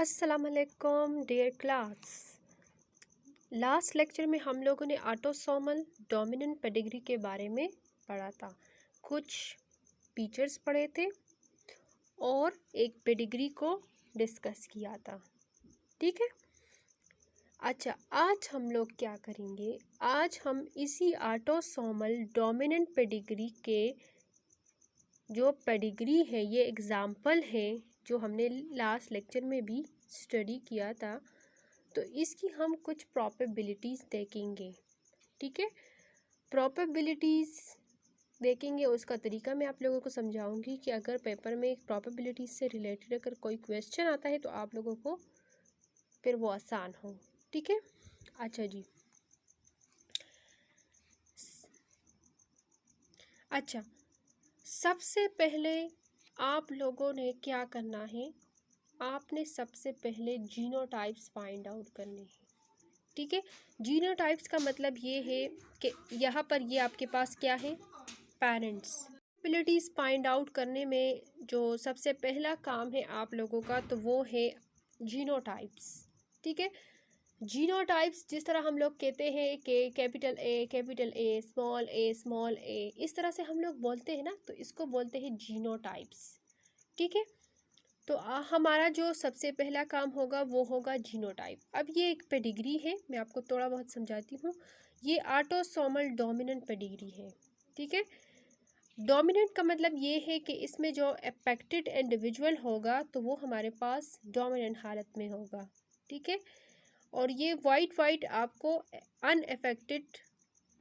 अस्सलाम वालेकुम dear class. Last lecture में हम लोगों ने ऑटोसोमल डोमिनेंट पेडिग्री के बारे में पढ़ा था। कुछ फीचर्स पढ़े थे और एक पेडिग्री को डिस्कस किया था। ठीक है। अच्छा, आज हम लोग क्या करेंगे? आज हम इसी ऑटोसोमल डोमिनेंट पेडिग्री के जो पेडिग्री है, ये एग्ज़ाम्पल है जो हमने लास्ट लेक्चर में भी स्टडी किया था, तो इसकी हम कुछ प्रोबेबिलिटीज़ देखेंगे। ठीक है। प्रोबेबिलिटीज़ देखेंगे, उसका तरीका मैं आप लोगों को समझाऊंगी कि अगर पेपर में प्रोबेबिलिटीज़ से रिलेटेड अगर कोई क्वेश्चन आता है तो आप लोगों को फिर वो आसान हो। ठीक है। अच्छा जी। अच्छा, सबसे पहले आप लोगों ने क्या करना है? आपने सबसे पहले जीनोटाइप्स फाइंड आउट करने हैं। ठीक है। जीनोटाइप्स का मतलब ये है कि यहाँ पर ये आपके पास क्या है? पेरेंट्स। एबिलिटीज़ फाइंड आउट करने में जो सबसे पहला काम है आप लोगों का, तो वो है जीनोटाइप्स। ठीक है। जीनोटाइप्स जिस तरह हम लोग कहते हैं कि कैपिटल ए स्मॉल ए, इस तरह से हम लोग बोलते हैं ना, तो इसको बोलते हैं जीनोटाइप्स। ठीक है। तो हमारा जो सबसे पहला काम होगा वो होगा जीनोटाइप। अब ये एक पेडिग्री है, मैं आपको थोड़ा बहुत समझाती हूँ। ये ऑटोसोमल डोमिनेंट पेडिग्री है। ठीक है। डोमिनेंट का मतलब ये है कि इसमें जो अफेक्टेड इंडिविजुअल होगा तो वो हमारे पास डोमिनेंट हालत में होगा। ठीक है। और ये वाइट आपको अनअफेक्टेड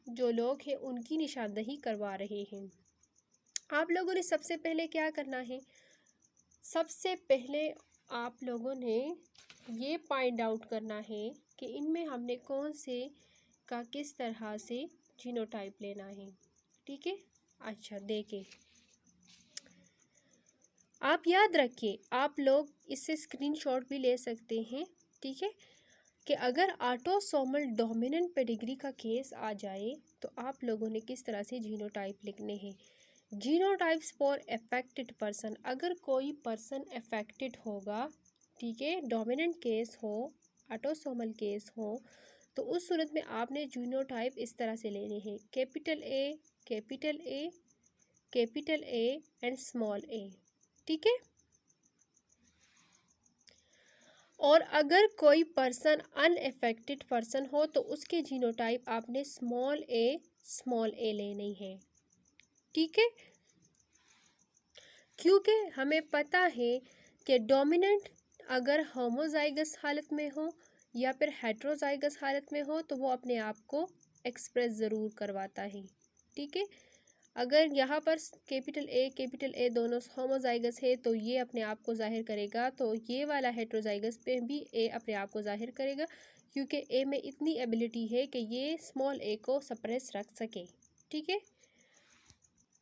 जो लोग हैं उनकी निशानदही करवा रहे हैं। आप लोगों ने सबसे पहले क्या करना है? सबसे पहले आप लोगों ने ये फाइंड आउट करना है कि इनमें हमने कौन से का किस तरह से जीनोटाइप लेना है। ठीक है। अच्छा, देखें, आप याद रखिए, आप लोग इससे स्क्रीनशॉट भी ले सकते हैं। ठीक है। कि अगर ऑटोसोमल डोमिनेंट पेडिग्री का केस आ जाए तो आप लोगों ने किस तरह से जीनोटाइप लिखने हैं। जीनोटाइप्स फॉर अफेक्टेड पर्सन, अगर कोई पर्सन अफेक्टेड होगा, ठीक है, डोमिनेंट केस हो, ऑटोसोमल केस हो, तो उस सूरत में आपने जीनोटाइप इस तरह से लेने हैं: capital A, capital A, capital A and small A. ठीक है। और अगर कोई पर्सन अनअफेक्टेड पर्सन हो तो उसके जीनोटाइप आपने स्मॉल ए लेने हैं। ठीक है। क्योंकि हमें पता है कि डोमिनेंट अगर होमोजाइगस हालत में हो या फिर हेट्रोजाइगस हालत में हो तो वो अपने आप को एक्सप्रेस ज़रूर करवाता है। ठीक है। अगर यहाँ पर कैपिटल ए दोनों होमोजाइगस है तो ये अपने आप को जाहिर करेगा, तो ये वाला हेट्रोजाइगस पे भी ए अपने आप को जाहिर करेगा, क्योंकि ए में इतनी एबिलिटी है कि ये स्मॉल ए को सप्रेस रख सके। ठीक है।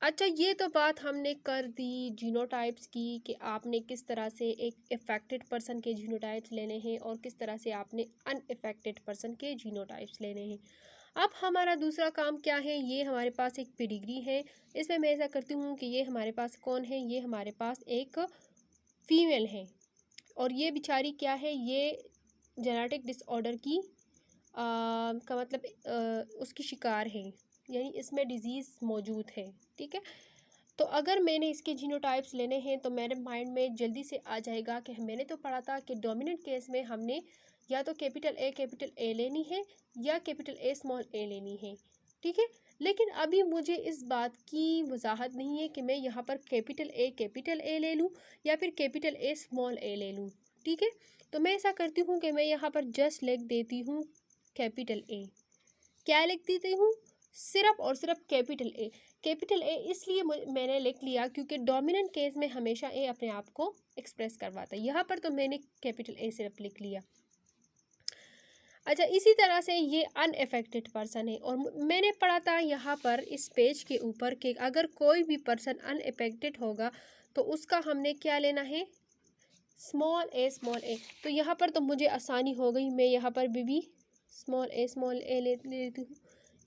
अच्छा, ये तो बात हमने कर दी जीनोटाइप्स की कि आपने किस तरह से एक अफेक्टेड पर्सन के जीनोटाइप्स लेने हैं और किस तरह से आपने अनअफेक्टेड पर्सन के जीनोटाइप्स लेने हैं। अब हमारा दूसरा काम क्या है? ये हमारे पास एक पेडिग्री है। इसमें मैं ऐसा करती हूँ कि ये हमारे पास कौन है? ये हमारे पास एक फीमेल है और ये बेचारी क्या है? ये जेनेटिक डिसऑर्डर की का मतलब उसकी शिकार है, यानी इसमें डिजीज़ मौजूद है। ठीक है। तो अगर मैंने इसके जीनोटाइप्स लेने हैं तो मेरे माइंड में जल्दी से आ जाएगा कि मैंने तो पढ़ा था कि डोमिनेंट केस में हमने या तो कैपिटल ए लेनी है या कैपिटल ए स्मॉल ए लेनी है। ठीक है। लेकिन अभी मुझे इस बात की वजाहत नहीं है कि मैं यहाँ पर कैपिटल ए ले लूँ या फिर कैपिटल ए स्मॉल ए ले लूँ। ठीक है। तो मैं ऐसा करती हूँ कि मैं यहाँ पर जस्ट लिख देती हूँ कैपिटल ए। क्या लिख देती हूँ? सिर्फ और सिर्फ कैपिटल ए इसलिए मैंने लिख लिया क्योंकि डोमिनेंट केस में हमेशा ए अपने आप को एक्सप्रेस करवाता है। यहाँ पर तो मैंने कैपिटल ए सिर्फ लिख लिया। अच्छा, इसी तरह से ये अनअफेक्टेड पर्सन है और मैंने पढ़ा था यहाँ पर इस पेज के ऊपर कि अगर कोई भी पर्सन अनअफेक्टेड होगा तो उसका हमने क्या लेना है? स्मॉल ए। तो यहाँ पर तो मुझे आसानी हो गई, मैं यहाँ पर भी स्मॉल ए ले लेती हूँ,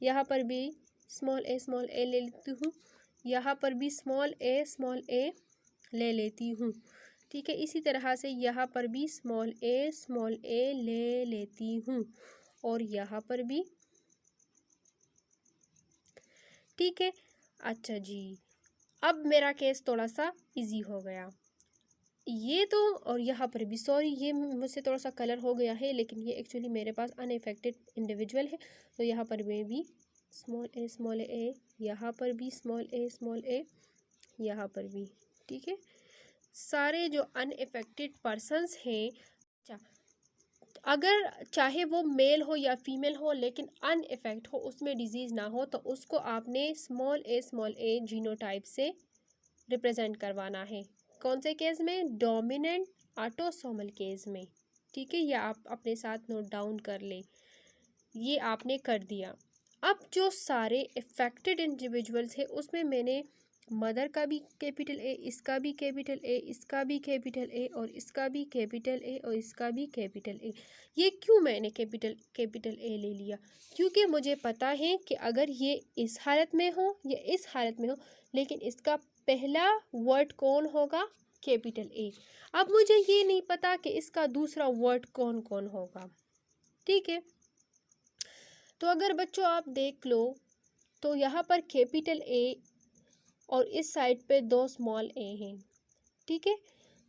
यहाँ पर भी स्मॉल ए ले लेती हूँ, यहाँ पर भी स्मॉल ए ले लेती हूँ। ठीक है। इसी तरह से यहाँ पर भी स्मॉल ए ले लेती हूँ और यहाँ पर भी, ठीक है। अच्छा जी, अब मेरा केस थोड़ा सा इजी हो गया। ये तो, और यहाँ पर भी सॉरी ये मुझसे थोड़ा सा कलर हो गया है, लेकिन ये एक्चुअली मेरे पास अनइफेक्टेड इंडिविजुअल है। तो यहाँ पर मैं भी स्मॉल ए, यहाँ पर भी स्मॉल ए, यहाँ पर भी, ठीक है। सारे जो अनइफेक्टेड पर्सन्स हैं, अच्छा, अगर चाहे वो मेल हो या फीमेल हो लेकिन अनइफेक्ट हो, उसमें डिजीज़ ना हो, तो उसको आपने स्मॉल ए जीनोटाइप से रिप्रेजेंट करवाना है। कौन से केस में? डोमिनेंट ऑटोसोमल केस में, ठीक है। या आप अपने साथ नोट डाउन कर ले। ये आपने कर दिया। अब जो सारे इफेक्टेड इंडिविजुअल्स हैं उसमें मैंने मदर का भी कैपिटल ए, इसका भी कैपिटल ए, इसका भी कैपिटल ए, और इसका भी कैपिटल ए, और इसका भी कैपिटल ए। ये क्यों मैंने कैपिटल ए ले लिया? क्योंकि मुझे पता है कि अगर ये इस हालत में हो या इस हालत में हो, लेकिन इसका पहला वर्ड कौन होगा? Capital A. अब मुझे ये नहीं पता कि इसका दूसरा वर्ड कौन कौन होगा, ठीक है। तो अगर बच्चों आप देख लो, तो यहाँ पर कैपिटल ए और इस साइड पे दो स्मॉल ए हैं, ठीक है।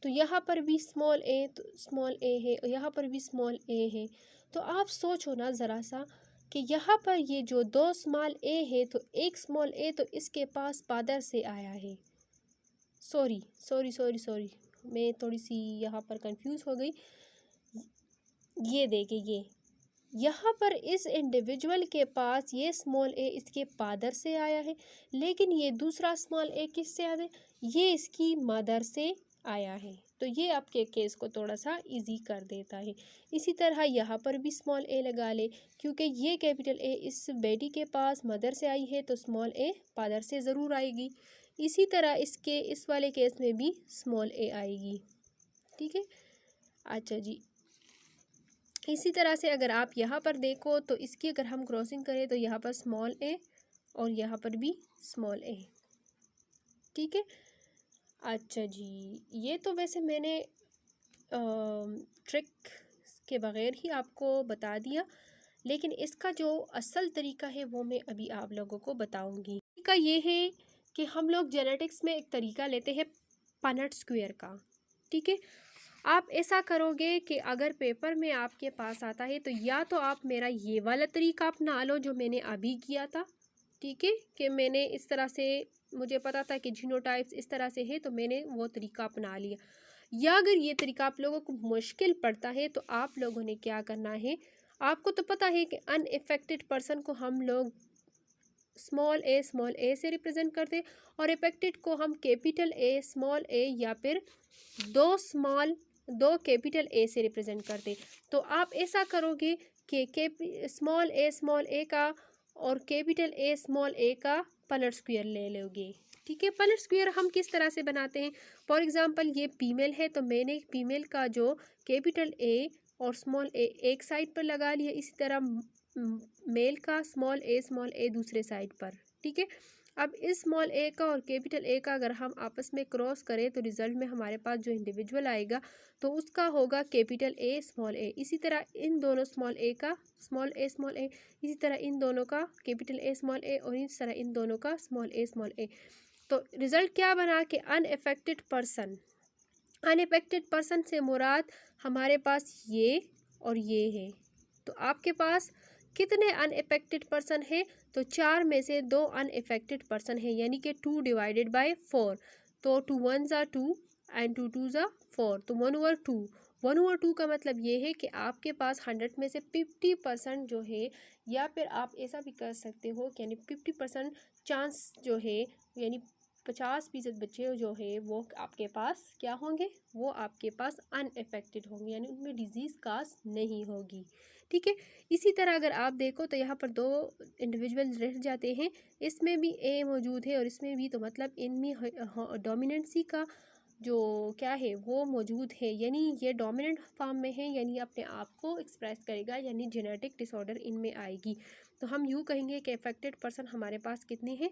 तो यहाँ पर भी स्मॉल ए, तो स्मॉल ए है, और यहाँ पर भी स्मॉल ए है। तो आप सोचो ना ज़रा सा कि यहाँ पर ये जो दो स्मॉल ए है, तो एक स्मॉल ए तो इसके पास फादर से आया है। सॉरी, मैं थोड़ी सी यहाँ पर कंफ्यूज हो गई। ये देखिए, ये यहाँ पर इस इंडिविजुअल के पास ये स्मॉल ए इसके फादर से आया है, लेकिन ये दूसरा स्मॉल ए किससे आया है? ये इसकी मदर से आया है। तो ये आपके केस को थोड़ा सा इजी कर देता है। इसी तरह यहाँ पर भी स्मॉल ए लगा ले, क्योंकि ये कैपिटल ए इस बेटी के पास मदर से आई है, तो स्मॉल ए फादर से ज़रूर आएगी। इसी तरह इस वाले केस में भी स्मॉल ए आएगी, ठीक है। अच्छा जी, इसी तरह से अगर आप यहाँ पर देखो, तो इसकी अगर हम क्रॉसिंग करें, तो यहाँ पर स्मॉल ए और यहाँ पर भी स्मॉल ए, ठीक है। अच्छा जी, ये तो वैसे मैंने ट्रिक के बग़ैर ही आपको बता दिया, लेकिन इसका जो असल तरीका है वो मैं अभी आप लोगों को बताऊंगी। तरीका ये है कि हम लोग जेनेटिक्स में एक तरीका लेते हैं पनट स्क्वायर का, ठीक है। आप ऐसा करोगे कि अगर पेपर में आपके पास आता है, तो या तो आप मेरा ये वाला तरीका अपना लो जो मैंने अभी किया था, ठीक है, कि मैंने इस तरह से, मुझे पता था कि जीनोटाइप्स इस तरह से है, तो मैंने वो तरीका अपना लिया। या अगर ये तरीका आप लोगों को मुश्किल पड़ता है, तो आप लोगों ने क्या करना है, आपको तो पता है कि अनइफेक्टेड पर्सन को हम लोग स्मॉल ए से रिप्रेजेंट करते हैं, और इफेक्टेड को हम कैपिटल ए, स्मॉल ए, या फिर दो कैपिटल ए से रिप्रेजेंट करते। तो आप ऐसा करोगे कि स्मॉल ए का और कैपिटल ए स्मॉल ए का पनट स्क्वायर ले लोगे, ठीक है। पनट स्क्वायर हम किस तरह से बनाते हैं? फॉर एग्जांपल ये फीमेल है, तो मैंने फीमेल का जो कैपिटल ए और स्मॉल ए एक साइड पर लगा लिया, इसी तरह मेल का स्मॉल ए दूसरे साइड पर, ठीक है। अब इस स्मॉल ए का और कैपिटल ए का अगर हम आपस में क्रॉस करें, तो रिजल्ट में हमारे पास जो इंडिविजुअल आएगा, तो उसका होगा कैपिटल ए स्मॉल ए। इसी तरह इन दोनों स्मॉल ए का स्मॉल ए, इसी तरह इन दोनों का कैपिटल ए स्मॉल ए, और इस तरह इन दोनों का स्मॉल ए। तो रिजल्ट क्या बना कि अनएफेक्टेड पर्सन से मुराद हमारे पास ये और ये है। तो आपके पास कितने अनइफेक्टेड पर्सन है? तो 4 में से 2 अनइफेक्टेड पर्सन है, यानी कि 2 डिवाइडेड बाय 4। तो 2 1 ज़ा 2 एंड 2 2 ज़ा 4, तो 1/2। 1/2 का मतलब ये है कि आपके पास 100 में से 50% जो है, या फिर आप ऐसा भी कर सकते हो कि यानी 50% चांस जो है, यानी 50% बच्चे जो है वो आपके पास क्या होंगे, वो आपके पास अनइफेक्टेड होंगे, यानी उनमें डिजीज़ काज नहीं होगी, ठीक है। इसी तरह अगर आप देखो, तो यहाँ पर 2 इंडिविजुअल रह जाते हैं, इसमें भी ए मौजूद है और इसमें भी, तो मतलब इनमें डोमिनेंसी का जो क्या है वो मौजूद है, यानी ये डोमिनेंट फॉर्म में है, यानी अपने आप को एक्सप्रेस करेगा, यानी जेनेटिक डिसऑर्डर इनमें आएगी। तो हम यूँ कहेंगे कि अफेक्टेड पर्सन हमारे पास कितने हैं?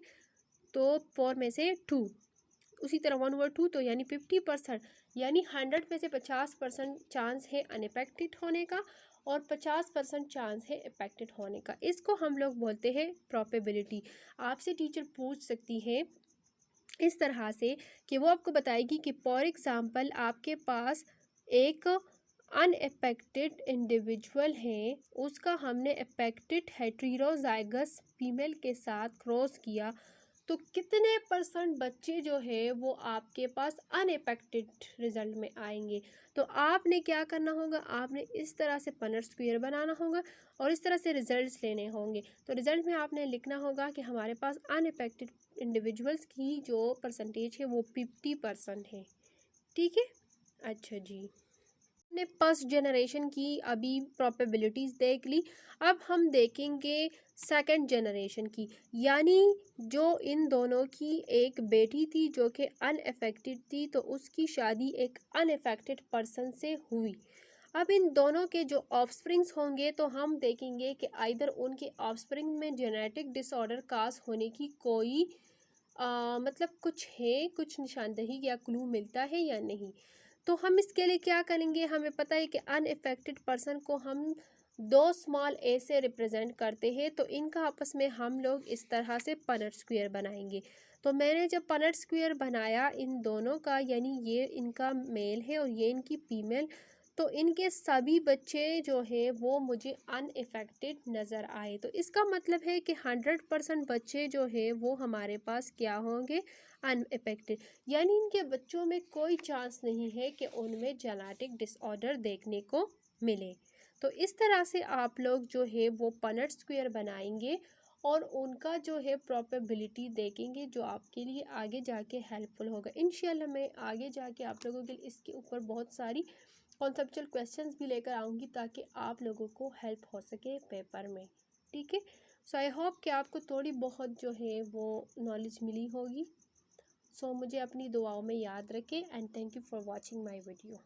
तो 4 में से 2। उसी तरह 1/2, तो यानी 50% यानी 100 में से 50% चांस है अनइफेक्टेड होने का और 50% चांस है इफेक्टेड होने का। इसको हम लोग बोलते हैं प्रोबेबिलिटी। आपसे टीचर पूछ सकती है इस तरह से कि वो आपको बताएगी कि फॉर एग्ज़ाम्पल आपके पास एक अनएफेक्टेड इंडिविजुअल है, उसका हमने अफेक्टेड हेटेरोजाइगस फीमेल के साथ क्रॉस किया, तो कितने परसेंट बच्चे जो है वो आपके पास अनएफेक्टेड रिजल्ट में आएंगे। तो आपने क्या करना होगा, आपने इस तरह से पनर स्क्वायर बनाना होगा और इस तरह से रिजल्ट्स लेने होंगे। तो रिजल्ट में आपने लिखना होगा कि हमारे पास अनएफेक्टेड इंडिविजुअल्स की जो परसेंटेज है वो 50% है। ठीक है, अच्छा जी, ने फर्स्ट जनरेशन की अभी प्रोबेबिलिटीज़ देख ली। अब हम देखेंगे सेकंड जनरेशन की, यानी जो इन दोनों की एक बेटी थी जो कि अनअफेक्टेड थी, तो उसकी शादी एक अनअफेक्टेड पर्सन से हुई। अब इन दोनों के जो ऑफस्प्रिंग्स होंगे तो हम देखेंगे कि आइदर उनके ऑफस्प्रिंग में जेनेटिक डिसऑर्डर काज होने की कोई मतलब कुछ है, कुछ निशानदही या क्लू मिलता है या नहीं। तो हम इसके लिए क्या करेंगे, हमें पता है कि अनइफेक्टेड पर्सन को हम 2 स्मॉल a से रिप्रेजेंट करते हैं, तो इनका आपस में हम लोग इस तरह से पनट स्क्वायर बनाएंगे। तो मैंने जब पनट स्क्वायर बनाया इन दोनों का, यानी ये इनका मेल है और ये इनकी फीमेल, तो इनके सभी बच्चे जो है वो मुझे अनइफेक्टेड नज़र आए। तो इसका मतलब है कि 100% बच्चे जो है वो हमारे पास क्या होंगे, अनइफेक्टेड। यानी इनके बच्चों में कोई चांस नहीं है कि उनमें जेनेटिक डिसऑर्डर देखने को मिले। तो इस तरह से आप लोग जो है वो पनट स्क्वायर बनाएंगे और उनका जो है प्रोबेबिलिटी देखेंगे, जो आपके लिए आगे जाके हेल्पफुल होगा। इंशाल्लाह मैं आगे जाके आप लोगों के लिए इसके ऊपर बहुत सारी कॉन्सेप्चुअल क्वेश्चंस भी लेकर आऊँगी ताकि आप लोगों को हेल्प हो सके पेपर में। ठीक है, सो आई होप कि आपको थोड़ी बहुत जो है वो नॉलेज मिली होगी। सो मुझे अपनी दुआओं में याद रखें and thank you for watching my video.